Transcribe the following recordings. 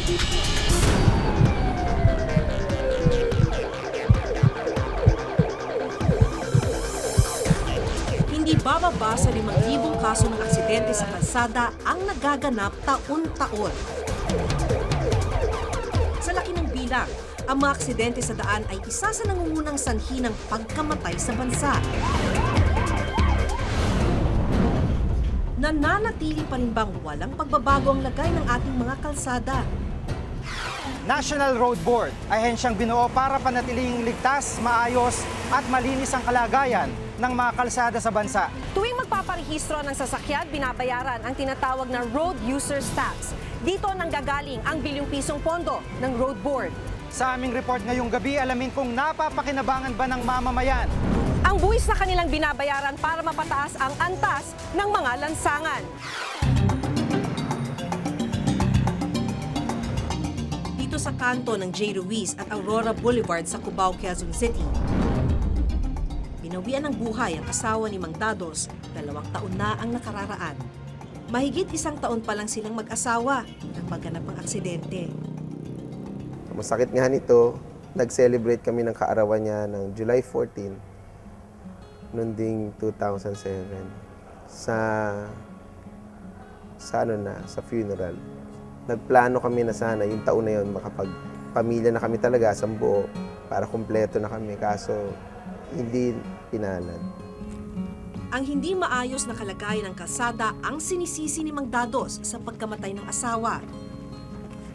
Hindi bababa sa 5,000 kaso ng aksidente sa kalsada ang nagaganap taon-taon. Sa laki ng bilang, ang mga aksidente sa daan ay isa sa nangungunang sanhi ng pagkamatay sa bansa. Nananatili pa rin bang walang pagbabago ang lagay ng ating mga kalsada? National Road Board, ahensyang binuo para panatiling ligtas, maayos at malinis ang kalagayan ng mga kalsada sa bansa. Tuwing magpaparehistro ng sasakyan, binabayaran ang tinatawag na Road Users Tax. Dito nanggagaling ang bilyong-pisong pondo ng Road Board. Sa aming report ngayong gabi, alamin kung napapakinabangan ba ng mamamayan Ang buwis na kanilang binabayaran para mapataas ang antas ng mga lansangan. Dito sa kanto ng J. Ruiz at Aurora Boulevard sa Cubao, Quezon City, binawian ng buhay ang asawa ni Mang Dados, 2 taon na ang nakararaan. Mahigit 1 taon pa lang silang mag-asawa nang maganap ang aksidente. Masakit nga nito, nag-celebrate kami ng kaarawan niya ng July 14, noong ding 2007, sa funeral. Nagplano kami na sana yung taon na yun makapagpamilya na kami talaga sa buo para kumpleto na kami, kaso hindi pinalad. Ang hindi maayos na kalagayan ng kalsada ang sinisisi ni Mang Dados sa pagkamatay ng asawa.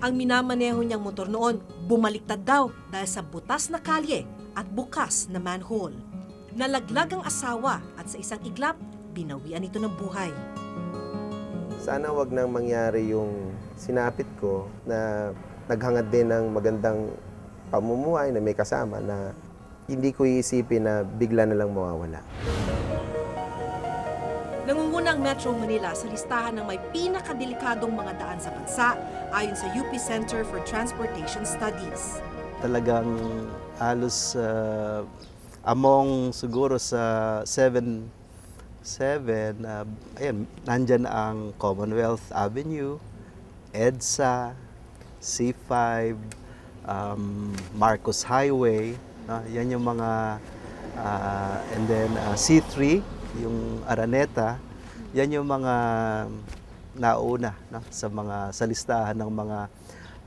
Ang minamaneho niyang motor noon, bumaliktad daw dahil sa butas na kalye at bukas na manhole. Nalaglag ang asawa at sa isang iglap, binawian ito ng buhay. Sana wag nang mangyari yung sinapit ko na naghangad din ng magandang pamumuhay na may kasama na hindi ko iisipin na bigla na lang mawawala. Nangunguna ang Metro Manila sa listahan ng may pinakadelikadong mga daan sa bansa ayon sa UP Center for Transportation Studies. Talagang halos among siguro sa 7, ayan, nandyan ang Commonwealth Avenue, EDSA, C5, Marcos Highway, yan yung mga, and then C3, yung Araneta, yan yung mga nauna sa listahan ng mga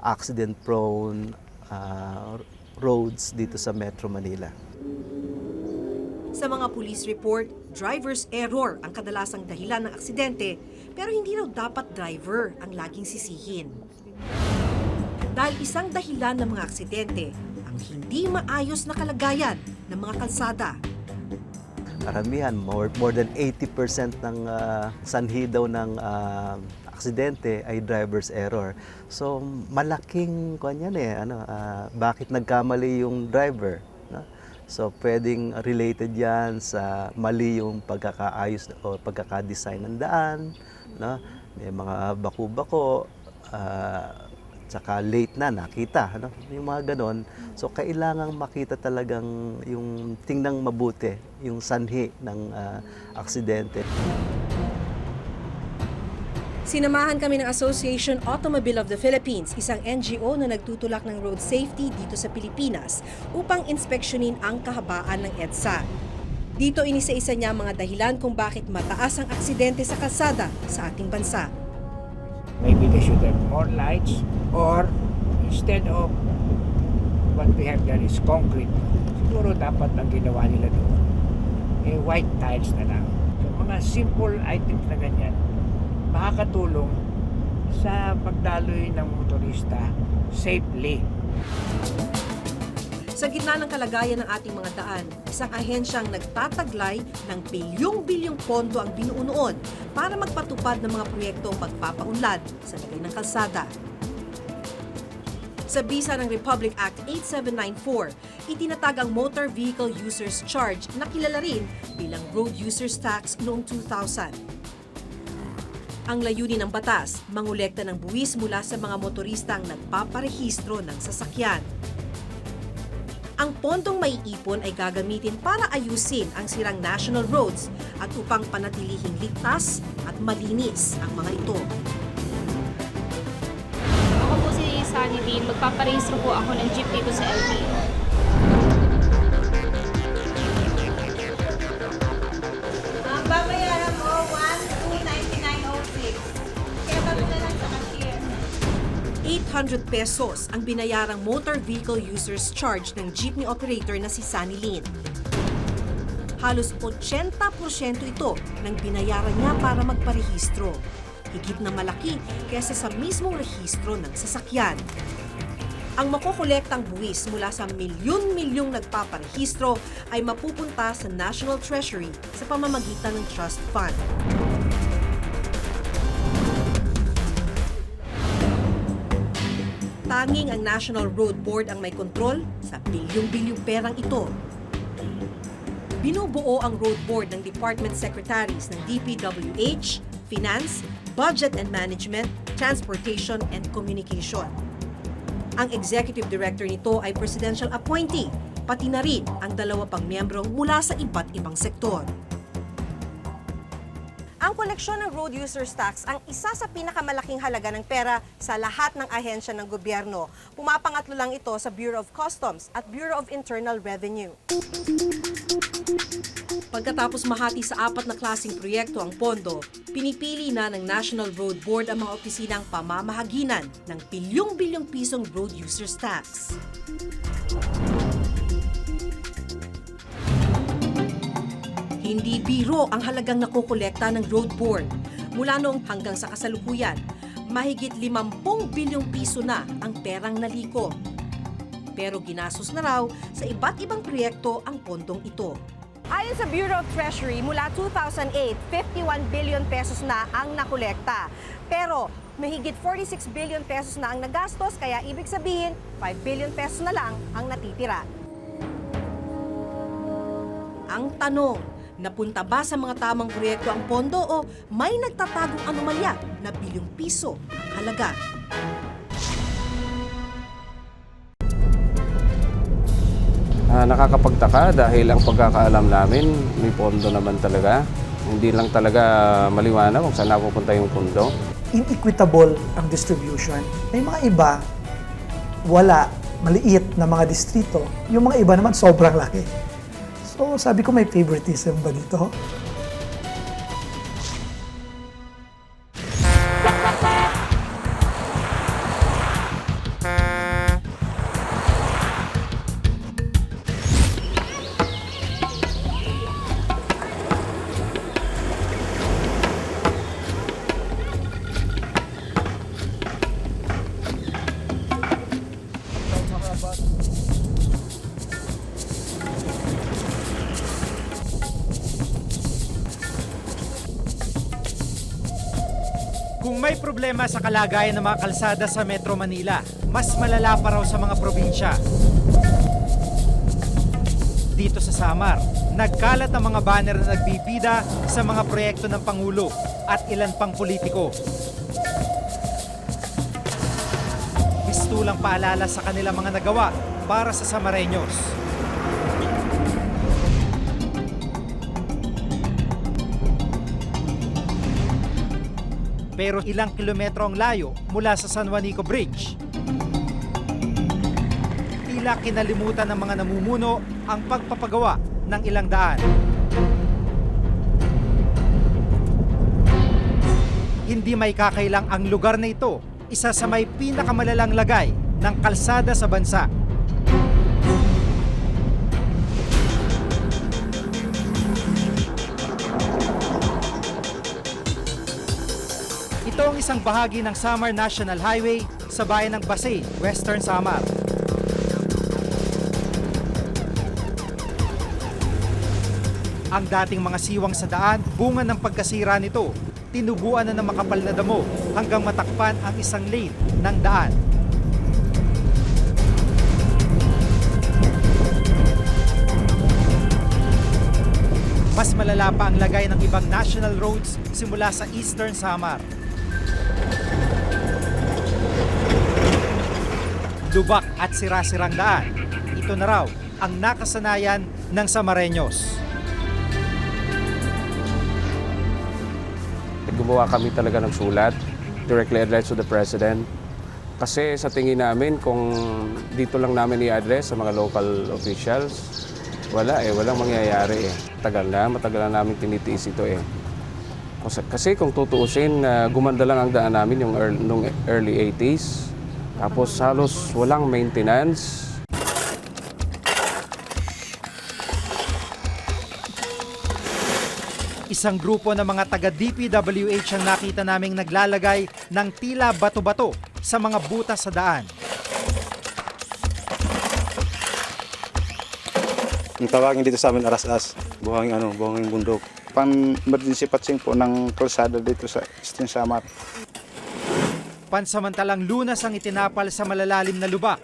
accident-prone roads dito sa Metro Manila. Sa mga police report, driver's error ang kadalasang dahilan ng aksidente, pero hindi raw dapat driver ang laging sisihin. Dahil isang dahilan ng mga aksidente ang hindi maayos na kalagayan ng mga kalsada. Karamihan, more than 80% ng sanhi daw ng aksidente ay driver's error. So malaking bakit nagkamali yung driver? No? So pwedeng related yan sa mali yung pagkakaayos o pagkakadesign ng daan, no? May mga baku-bako, tsaka late na nakita, no? Yung mga ganon. So kailangang makita talagang yung tingnan mabuti yung sanhi ng aksidente. Sinamahan kami ng Association Automobile of the Philippines, isang NGO na nagtutulak ng road safety dito sa Pilipinas upang inspeksyonin ang kahabaan ng EDSA. Dito inisa-isa niya ang mga dahilan kung bakit mataas ang aksidente sa kalsada sa ating bansa. Maybe they should have more lights, or instead of what we have there is concrete, siguro dapat ang ginawa nila doon white tiles na lang. So mga simple items na ganyan makakatulong sa pagdaloy ng motorista safely. Sa gitna ng kalagayan ng ating mga daan, isang ahensyang nagtataglay ng bilyong-bilyong pondo ang binuo noon para magpatupad ng mga proyektong pagpapaunlad sa lagay ng kalsada. Sa bisa ng Republic Act 8794, itinatag ang Motor Vehicle Users Charge na kilala rin bilang Road Users Tax noong 2000. Ang layunin ng batas, mangolekta ng buwis mula sa mga motoristang nagpaparehistro ng sasakyan. Ang pondong maiipon ay gagamitin para ayusin ang sirang national roads at upang panatilihing ligtas at malinis ang mga ito. Ako po si magpaparehistro po ako ng jeep dito sa LTO. Ang babayaran mo, 1,299.06. Kaya bago na lang sa cashier. 800 pesos ang binayarang motor vehicle user's charge ng jeepney operator na si Sunny Lin. Halos 80% ito ng binayaran niya para magparehistro. Higit na malaki kaysa sa mismong rehistro ng sasakyan. Ang makokolektang buwis mula sa milyon-milyong nagpaparehistro ay mapupunta sa National Treasury sa pamamagitan ng Trust Fund. Tanging ang National Road Board ang may kontrol sa bilyong-bilyong perang ito. Binubuo ang Road Board ng Department Secretaries ng DPWH, Finance, Budget and Management, Transportation and Communication. Ang Executive Director nito ay Presidential Appointee, pati na rin ang 2 pang miyembro mula sa iba't ibang sektor. Ang koleksyon ng road users tax ang isa sa pinakamalaking halaga ng pera sa lahat ng ahensya ng gobyerno. Pumapangatlo lang ito sa Bureau of Customs at Bureau of Internal Revenue. Pagkatapos mahati sa 4 na klaseng proyekto ang pondo, pinipili na ng National Road Board ang mga opisinang pamamahaginan ng bilyong-bilyong pisong road users tax. Hindi biro ang halagang nakokolekta ng Road Board. Mula noong hanggang sa kasalukuyan, mahigit 50 bilyong piso na ang perang naliko. Pero ginastos na raw sa iba't ibang proyekto ang pondong ito. Ayon sa Bureau of Treasury, mula 2008, 51 billion pesos na ang nakolekta. Pero mahigit 46 billion pesos na ang nagastos, kaya ibig sabihin 5 billion pesos na lang ang natitira. Ang tanong, napunta ba sa mga tamang proyekto ang pondo o may nagtatagong anomalya na bilyong piso ang halaga? Nakakapagtaka dahil ang pagkakaalam namin, may pondo naman talaga. Hindi lang talaga maliwanag kung saan napupunta yung pondo. Inequitable ang distribution. May mga iba, wala, maliit na mga distrito. Yung mga iba naman sobrang laki. So sabi ko, may favoritism ba dito? Kung may problema sa kalagayan ng mga kalsada sa Metro Manila, mas malala pa raw sa mga probinsya. Dito sa Samar, nagkalat ang mga banner na nagbibida sa mga proyekto ng Pangulo at ilan pang politiko. Mistulang paalala sa kanilang mga nagawa para sa Samareños. Pero ilang kilometro ang layo mula sa San Juanico Bridge. Tila kinalimutan ng mga namumuno ang pagpapagawa ng ilang daan. Hindi may kakailang ang lugar na ito, isa sa may pinakamalalang lagay ng kalsada sa bansa. Ito ang isang bahagi ng Samar National Highway sa bayan ng Pasay, Western Samar. Ang dating mga siwang sa daan, bunga ng pagkasira nito, tinubuan na ng makapal na damo hanggang matakpan ang isang lane ng daan. Mas malala pa ang lagay ng ibang national roads simula sa Eastern Samar. Lubak at sira-sirang daan. Ito na raw ang nakasanayan ng Samareños. Gumawa kami talaga ng sulat, directly addressed to the President, Kasi sa tingin namin, kung dito lang namin i-address sa mga local officials, walang mangyayari eh. Matagal na namin tinitiis ito eh. Kasi kung tutuusin, gumanda lang ang daan namin yung early 80s. Tapos halos walang maintenance. Isang grupo ng mga taga-DPWH ang nakita naming naglalagay ng tila bato-bato sa mga butas sa daan. Ang tawagin dito sa amin arasas, buhangin bundok. Pan-emergency patching po ng kalsada dito sa Eastern Samar. Pansamantalang lunas ang itinapal sa malalalim na lubak,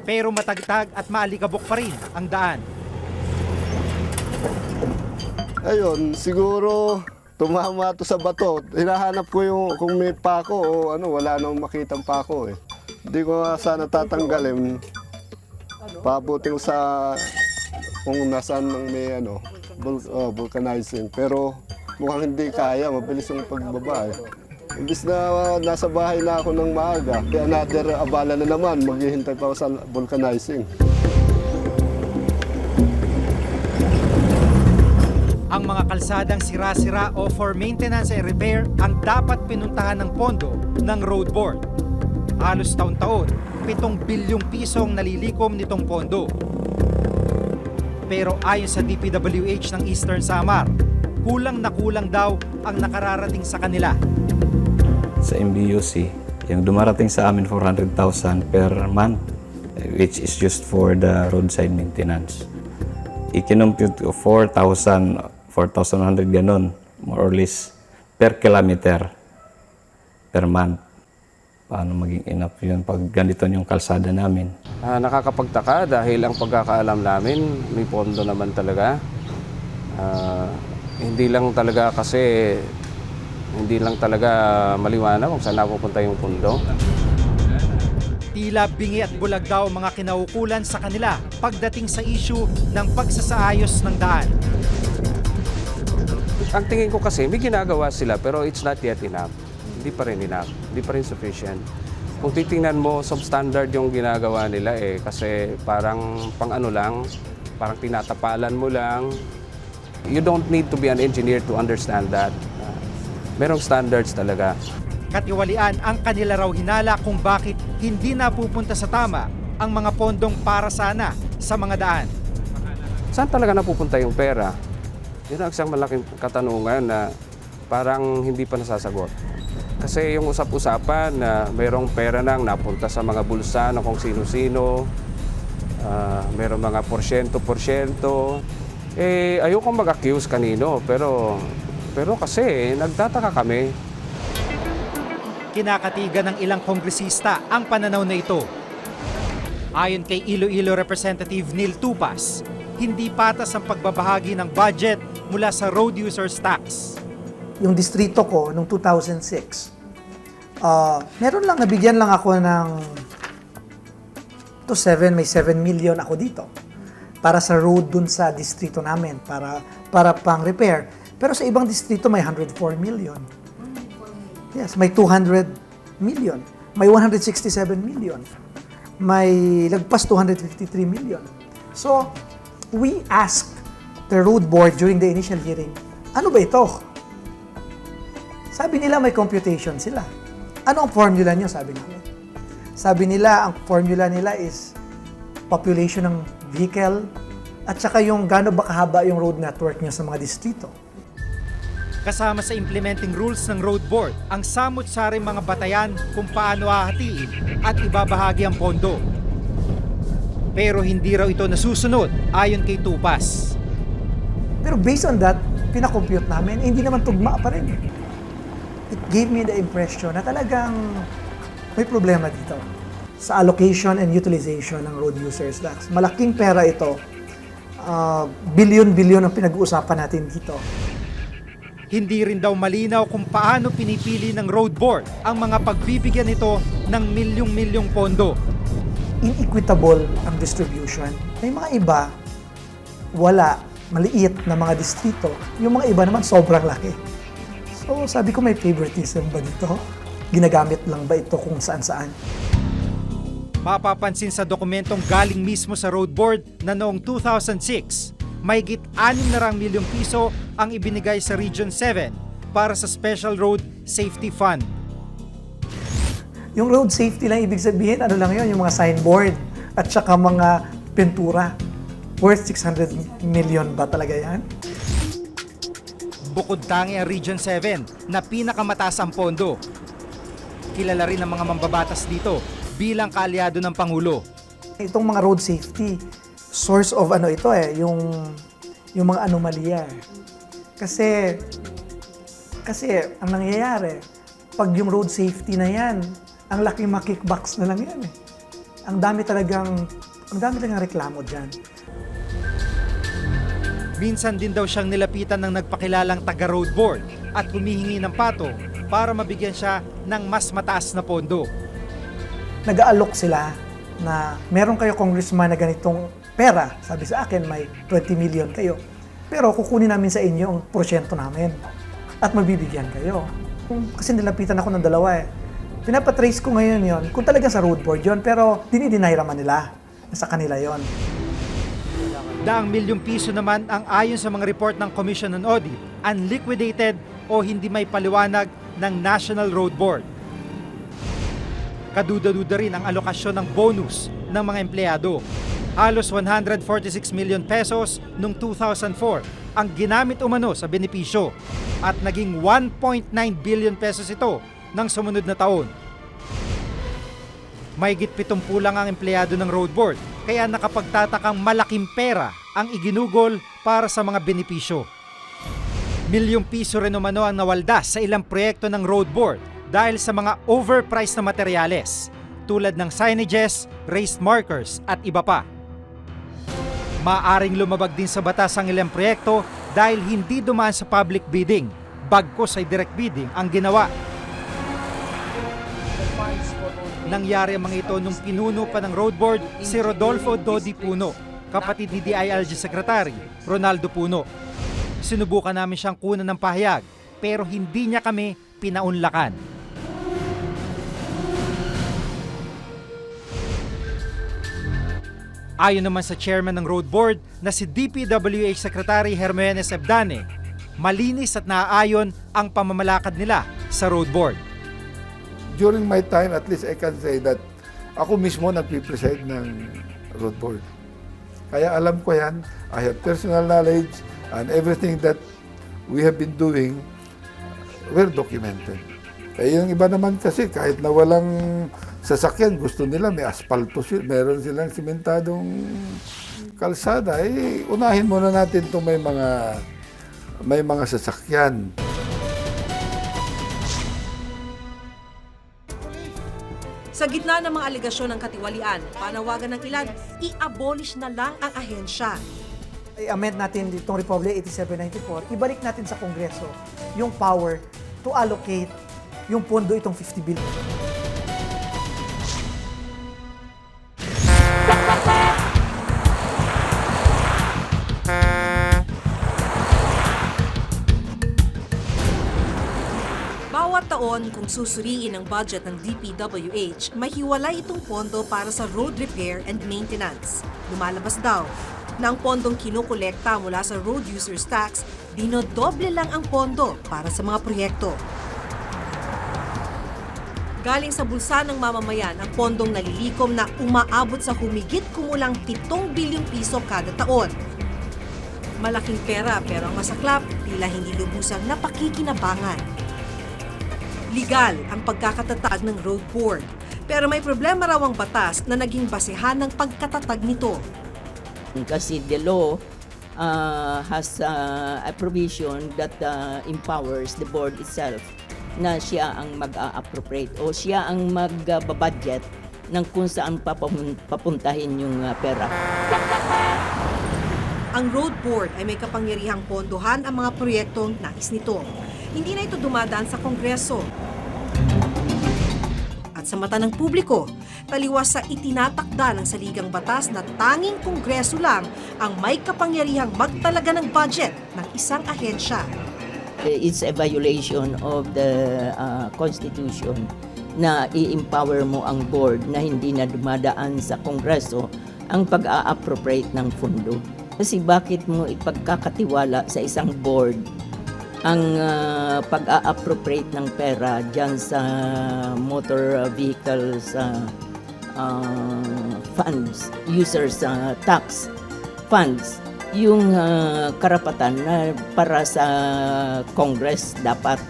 pero matagtag at maalikabok pa rin ang daan. Ayun, siguro tumama to sa bato. Hinahanap ko yung kung may pako o wala nang makitang pako eh. Hindi ko nga sana tatanggalin. Pabutin ko sa kung nasaan nang may vulcanizing. Pero mukhang hindi kaya, mabilis yung pagbaba eh. Imbis na nasa bahay na ako ng maaga, another abala na naman, maghihintay pa ako sa vulcanizing. Ang mga kalsadang sira-sira o for maintenance and repair ang dapat pinuntahan ng pondo ng Road Board. Halos taon-taon, 7 bilyong pisong nalilikom nitong pondo. Pero ayon sa DPWH ng Eastern Samar, kulang na kulang daw ang nakararating sa kanila. Sa MBUC, yung dumarating sa amin 400,000 per month, which is just for the roadside maintenance. I-compute ko 4,100 ganon, more or less, per kilometer, per month. Paano maging enough yun pag ganito yung kalsada namin? Nakakapagtaka dahil ang pagkakaalam namin, may pondo naman talaga. Hindi lang talaga maliwanag kung saan napupunta yung pondo. Tila bingi at bulag daw mga kinaukulan sa kanila pagdating sa issue ng pagsasaayos ng daan. Ang tingin ko kasi may ginagawa sila pero it's not yet enough. Hindi pa rin enough. Hindi pa rin sufficient. Kung titingnan mo, substandard yung ginagawa nila eh. Kasi parang parang tinatapalan mo lang. You don't need to be an engineer to understand that. Merong standards talaga. Katiwalian ang kanila raw hinala kung bakit hindi napupunta sa tama ang mga pondong para sana sa mga daan. Saan talaga napupunta yung pera? Yun ang isang malaking katanungan na parang hindi pa nasasagot. Kasi yung usap-usapan na mayroong pera nang napunta sa mga bulsa na kung sino-sino, mayroong mga porsyento. Ayokong mag-accuse kanino, pero kasi nagtataka kami. Kinakatigan ng ilang kongresista ang pananaw na ito. Ayon kay Iloilo Representative Neil Tupas, hindi patas ang pagbabahagi ng budget mula sa road users tax. Yung distrito ko noong 2006, nabigyan lang ako ng may 7 million ako dito para sa road dun sa distrito namin, para pang repair. Pero sa ibang distrito may 104 million. Yes, may 200 million, may 167 million, may lagpas 253 million. So, we asked the road board during the initial hearing, ano ba ito? Sabi nila may computation sila. Ano ang formula nyo, sabi namin? Sabi nila, ang formula nila is population ng vehicle at saka yung gaano ba kahaba yung road network nyo sa mga distrito. Kasama sa implementing rules ng road board ang samut-saring mga batayan kung paano hahatiin at ibabahagi ang pondo. Pero hindi raw ito nasusunod ayon kay Tupas. Pero based on that, pinakompute namin, hindi naman tugma pa rin. It gave me the impression na talagang may problema dito sa allocation and utilization ng road users tax. Malaking pera ito. Bilyon-bilyon ang pinag-uusapan natin dito. Hindi rin daw malinaw kung paano pinipili ng road board ang mga pagbibigyan nito ng milyong-milyong pondo. Inequitable ang distribution. May mga iba, wala, maliit na mga distrito. Yung mga iba naman sobrang laki. So sabi ko, may favoritism ba dito? Ginagamit lang ba ito kung saan-saan? Mapapansin sa dokumentong galing mismo sa Road Board na noong 2006, mahigit 6 milyong piso ang ibinigay sa Region 7 para sa Special Road Safety Fund. Yung road safety lang, ibig sabihin, ano lang yun, yung mga signboard at saka mga pintura. Worth 600 million ba talaga yan? Bukod tangi ang Region 7 na pinakamataas ang pondo. Kilala rin ang mga mambabatas dito bilang kaalyado ng Pangulo. Itong mga road safety, source of ano ito yung mga anomalya. Kasi ang nangyayari, pag yung road safety na yan, ang laking kickbacks na lang yan eh. Ang dami talagang reklamo dyan. Minsan din daw siyang nilapitan ng nagpakilalang taga-road board at humihingi ng patong para mabigyan siya ng mas mataas na pondo. Nag-aalok sila na meron kayo congressman na ganitong pera. Sabi sa akin, may 20 million kayo. Pero kukunin namin sa inyo ang porsyento namin at mabibigyan kayo. Kasi nilapitan ako ng dalawa eh. Pinapatrace ko ngayon yon kung talaga sa road board yon, pero dinideny naman nila na sa kanila yon. Daang milyong piso naman ang ayon sa mga report ng Commission on Audit, unliquidated o hindi may paliwanag ng National Road Board. Kaduda-duda rin ang alokasyon ng bonus ng mga empleyado. Halos 146 million pesos noong 2004 ang ginamit umano sa benepisyo at naging 1.9 billion pesos ito ng sumunod na taon. Mahigit 70 lang ang empleyado ng Road Board, kaya nakapagtatakang malaking pera ang iginugol para sa mga benepisyo. Milyong piso rin umano ang nawaldas sa ilang proyekto ng Road Board dahil sa mga overpriced na materyales tulad ng signages, raised markers at iba pa. Maaring lumabag din sa batas ang ilang proyekto dahil hindi dumaan sa public bidding, bagkus ay direct bidding ang ginawa. Nangyari ang mga ito nung pinuno pa ng Road Board si Rodolfo Dodi Puno, kapatid ni DILG Secretary Ronaldo Puno. Sinubukan namin siyang kunan ng pahayag pero hindi niya kami pinaunlakan. Ayon naman sa chairman ng Road Board na si DPWH Secretary Hermenes Ebdane, malinis at naaayon ang pamamalakad nila sa Road Board. During my time, at least I can say that ako mismo nagpipreside ng Road Board. Kaya alam ko yan, I have personal knowledge and everything that we have been doing were documented. Eh yung iba naman kasi kahit na walang sasakyan, gusto nila may asfalto, meron silang simentadong kalsada. Eh unahin muna natin itong may mga sasakyan. Sa gitna ng mga alegasyon ng katiwalian, panawagan ng ilan, i-abolish na lang ang ahensya. I-amend natin itong Republic 8794, ibalik natin sa Kongreso yung power to allocate yung pondo itong 50 billion. Bawat taon, kung susuriin ang budget ng DPWH, mahiwalay itong pondo para sa road repair and maintenance. Lumalabas daw na ang pondong kinukolekta mula sa road users tax, dinodoble lang ang pondo para sa mga proyekto. Galing sa bulsa ng mamamayan ang pondong nalilikom na umaabot sa humigit kumulang 7 bilyong piso kada taon. Malaking pera pero ang masaklap, tila hindi lubusang napakikinabangan. Legal ang pagkakatatag ng Road Board, pero may problema raw ang batas na naging basehan ng pagkatatag nito. Kasi the law has a provision that empowers the board itself na siya ang mag-appropriate o siya ang mag-budget ng kung saan papuntahin yung pera. Ang Road Board ay may kapangyarihang pondohan ang mga proyektong nais nito. Hindi na ito dumadaan sa Kongreso. At sa mata ng publiko, taliwas sa itinatakda ng saligang batas na tanging Kongreso lang ang may kapangyarihang magtalaga ng budget ng isang ahensya. It's a violation of the Constitution na i-empower mo ang board na hindi na dumadaan sa Kongreso ang pag-a-appropriate ng pondo. Kasi bakit mo ipagkakatiwala sa isang board ang pag-a-appropriate ng pera dyan sa motor vehicles funds, users tax funds, yung karapatan na para sa Congress dapat.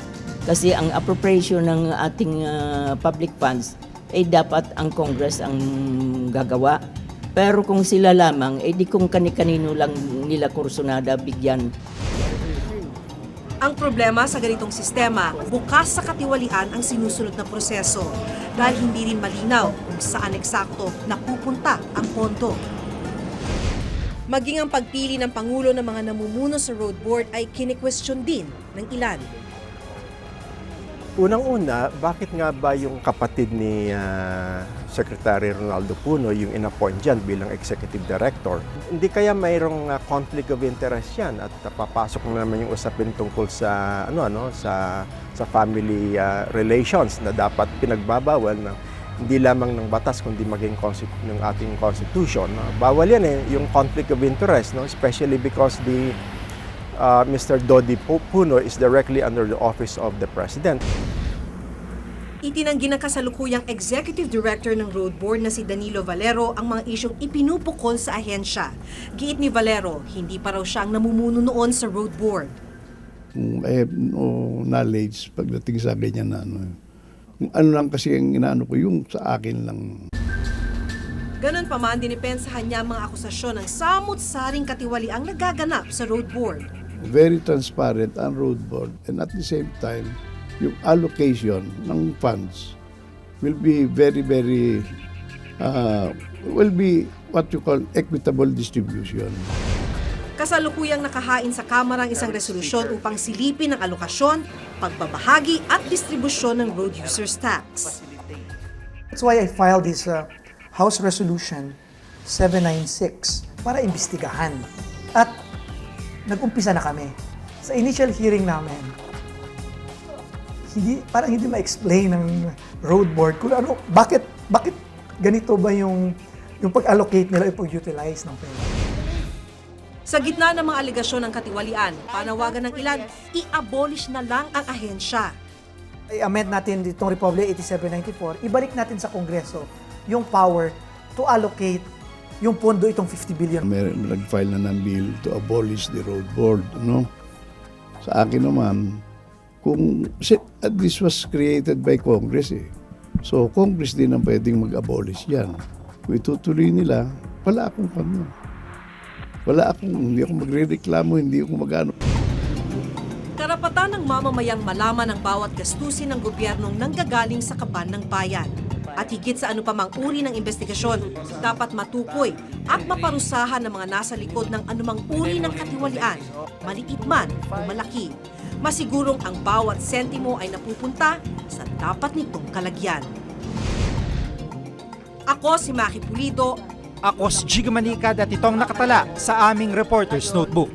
Kasi ang appropriation ng ating public funds ay dapat ang Congress ang gagawa. Pero kung sila lamang, di kung kani-kanino lang nila kursunada bigyan. Ang problema sa ganitong sistema, bukas sa katiwalian ang sinusunod na proseso dahil hindi rin malinaw kung saan eksakto napupunta ang pondo. Maging ang pagpili ng Pangulo ng mga namumuno sa Road Board ay kine-question din ng ilan. Unang-una, bakit nga ba yung kapatid ni Secretary Ronaldo Puno yung in-appoint dyan bilang Executive Director? Hindi kaya mayroong conflict of interest yan at papasok na naman yung usapin tungkol sa sa family relations na dapat pinagbabawal na hindi lamang ng batas kundi maging ng ating constitution. Bawal yan yung conflict of interest, especially because Mr. Dodi Puno is directly under the office of the President. Itinanggi ng kasalukuyang Executive Director ng Road Board na si Danilo Valero ang mga isyong ipinupukol sa ahensya. Giit ni Valero, hindi pa raw siya ang namumuno noon sa Road Board. I have no knowledge pagdating sa ganyan na kung ano lang kasi ang inaano ko, yung sa akin lang. Ganon pa man, dinipensahan niya ang mga akusasyon ng samut-saring katiwaliang nagaganap sa Road Board. Very transparent ang Road Board, and at the same time, yung allocation ng funds will be very will be what you call equitable distribution. Kasalukuyang nakahain sa Kamara ang isang resolusyon upang silipin ang alokasyon, pagbabahagi at distribusyon ng road users tax. That's why I filed this House Resolution 796 para imbestigahan. At nag-umpisa na kami. Sa initial hearing namin, parang hindi ma-explain ng Road Board kung ano, bakit ganito ba yung pag-allocate nila, pag-utilize ng pera. Sa gitna ng mga alegasyon ng katiwalian, panawagan ng ilan, i-abolish na lang ang ahensya. I-amend natin itong Republic 8794, ibalik natin sa Kongreso yung power to allocate yung pondo itong 50 billion. Nag-file na ng bill to abolish the Road Board. Sa akin naman, this was created by Congress So, Congress din ang pwedeng mag-abolish yan. Kung itutuloy nila, wala akong kanya. Hindi ako magre-reklamo, hindi ako mag-ano. Karapatan ng mamamayang malaman ang bawat gastusin ng gobyernong nanggagaling sa kaban ng bayan. At higit sa ano pa mang uri ng investigasyon, dapat matukoy at maparusahan ng mga nasa likod ng anumang uri ng katiwalian, maliit man o malaki. Masigurong ang bawat sentimo ay napupunta sa dapat nitong kalagyan. Ako si Maki Pulido. Ako si Giga Manikad at itong nakatala sa aming Reporter's Notebook.